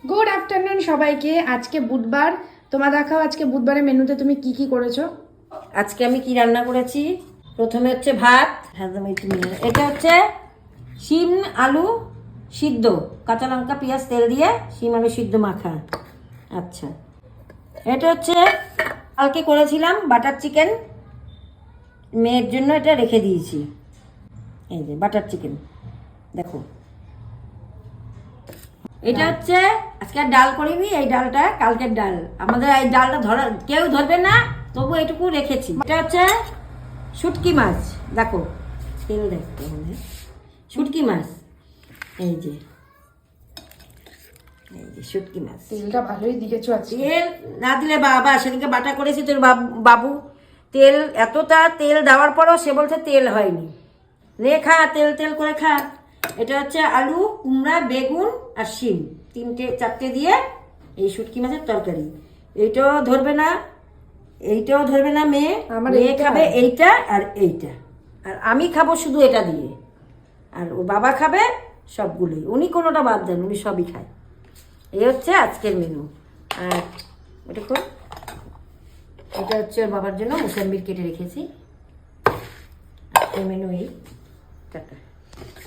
Good afternoon সবাইকে। আজকে বুধবার, তোমার দেখাও আজকে বুধবারের মেনুতে তুমি কি কি করেছো। আজকে আমি কি রান্না করেছি, প্রথমে হচ্ছে ভাত, এটা হচ্ছে শিম আলু সিদ্ধ, কাঁচা লঙ্কা পেঁয়াজ তেল দিয়ে শিম আলু সিদ্ধ মাখা। আচ্ছা, এটা হচ্ছে কালকে করেছিলাম বাটার চিকেন, মেয়ের জন্য এটা রেখে দিয়েছি। এই যে বাটার চিকেন দেখো। এটা হচ্ছে আজকে আর ডাল করিনি, এই ডালটা কালকের ডাল, আমাদের এই ডালটা ধরা কেউ ধরবে না, তবু এইটুকু রেখেছি। এটা হচ্ছে শুটকি মাছ, দেখো তেল দেখতে হবে, শুটকি মাছ, এই যে শুটকি মাছ। তেলটা ভালোই দিয়েছো আজকে। তেল না দিলে বাবা, সেদিনকে বাটা করেছি তোর বাবু, তেল এতটা তেল দেওয়ার পরও সে বলছে তেল হয়নি। নে খা, তেল তেল করে খা। এটা হচ্ছে আলু, কুমড়া, বেগুন আর শিম, চারটে দিয়ে এই শুটকি মাছের তরকারি। এইটাও ধরবে না, এইটাও ধরবে না মেয়ে, মেয়ে খাবে এইটা আর এইটা, আর আমি খাবো শুধু এটা দিয়ে, আর ও বাবা খাবে সবগুলোই, উনি কোনোটা বাদ দেন, উনি সবই খায়। এই হচ্ছে আজকের মেনু। আর এটা কর, এটা হচ্ছে ওর বাবার জন্য মুসাম্বির কেটে রেখেছি। এই মেনু এই টাটা।